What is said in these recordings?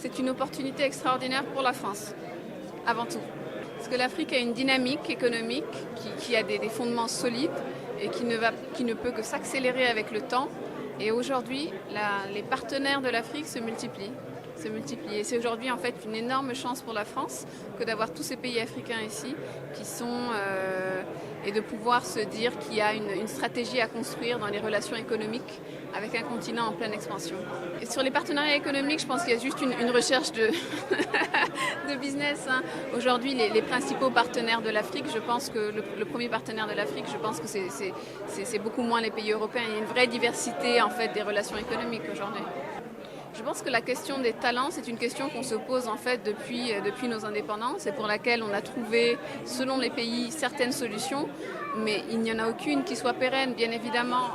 c'est une opportunité extraordinaire pour la France, avant tout. Parce que l'Afrique a une dynamique économique qui a des fondements solides et qui ne peut que s'accélérer avec le temps. Et aujourd'hui, les partenaires de l'Afrique se multiplient. Et c'est aujourd'hui en fait une énorme chance pour la France que d'avoir tous ces pays africains ici et de pouvoir se dire qu'il y a une stratégie à construire dans les relations économiques avec un continent en pleine expansion. Et sur les partenariats économiques, je pense qu'il y a juste une recherche de business. Aujourd'hui, les principaux partenaires de l'Afrique, je pense que le premier partenaire de l'Afrique, je pense que c'est beaucoup moins les pays européens. Il y a une vraie diversité en fait des relations économiques aujourd'hui. Je pense que la question des talents, c'est une question qu'on se pose en fait depuis nos indépendances et pour laquelle on a trouvé, selon les pays, certaines solutions, mais il n'y en a aucune qui soit pérenne, bien évidemment,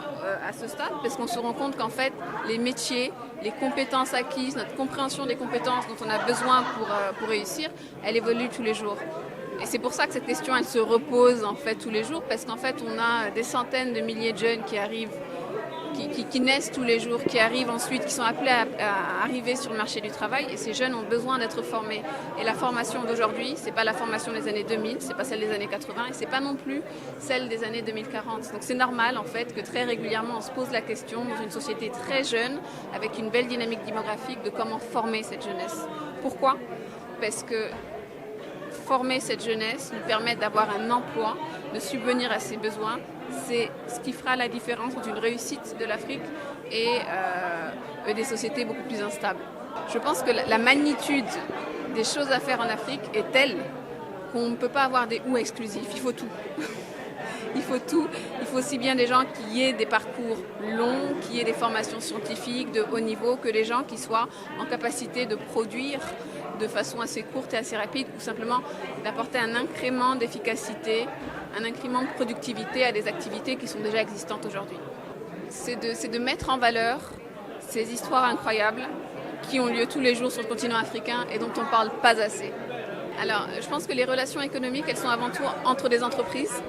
à ce stade, parce qu'on se rend compte qu'en fait, les métiers, les compétences acquises, notre compréhension des compétences dont on a besoin pour réussir, elle évolue tous les jours. Et c'est pour ça que cette question, elle se repose en fait tous les jours, parce qu'en fait, on a des centaines de milliers de jeunes qui arrivent, qui naissent tous les jours, qui arrivent ensuite, qui sont appelés à arriver sur le marché du travail. Et ces jeunes ont besoin d'être formés. Et la formation d'aujourd'hui, c'est pas la formation des années 2000, c'est pas celle des années 80, et c'est pas non plus celle des années 2040. Donc c'est normal en fait que très régulièrement on se pose la question dans une société très jeune, avec une belle dynamique démographique, de comment former cette jeunesse. Pourquoi ? Parce que former cette jeunesse nous permet d'avoir un emploi, de subvenir à ses besoins. C'est ce qui fera la différence entre une réussite de l'Afrique et des sociétés beaucoup plus instables. Je pense que la magnitude des choses à faire en Afrique est telle qu'on ne peut pas avoir des ou exclusifs. Il faut tout. Il faut tout. Il faut aussi bien des gens qui aient des parcours longs, qui aient des formations scientifiques de haut niveau, que des gens qui soient en capacité de produire de façon assez courte et assez rapide, ou simplement d'apporter un incrément d'efficacité, un incrément de productivité à des activités qui sont déjà existantes aujourd'hui. C'est de mettre en valeur ces histoires incroyables qui ont lieu tous les jours sur le continent africain et dont on ne parle pas assez. Alors, je pense que les relations économiques, elles sont avant tout entre des entreprises.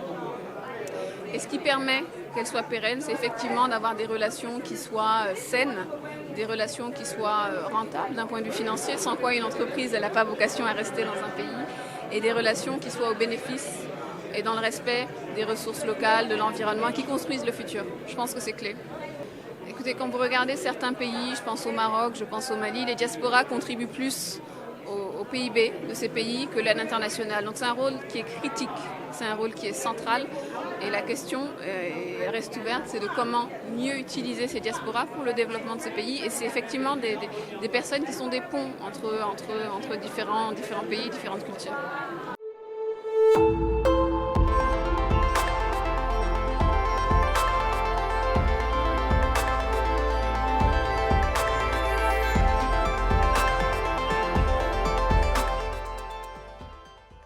Et ce qui permet qu'elles soient pérennes, c'est effectivement d'avoir des relations qui soient saines, des relations qui soient rentables d'un point de vue financier, sans quoi une entreprise n'a pas vocation à rester dans un pays, et des relations qui soient au bénéfice et dans le respect des ressources locales, de l'environnement, qui construisent le futur. Je pense que c'est clé. Écoutez, quand vous regardez certains pays, je pense au Maroc, je pense au Mali, les diasporas contribuent plus au PIB de ces pays que l'aide internationale. Donc c'est un rôle qui est critique, c'est un rôle qui est central. Et la question reste ouverte, c'est de comment mieux utiliser ces diasporas pour le développement de ces pays. Et c'est effectivement des personnes qui sont des ponts entre différents pays, différentes cultures.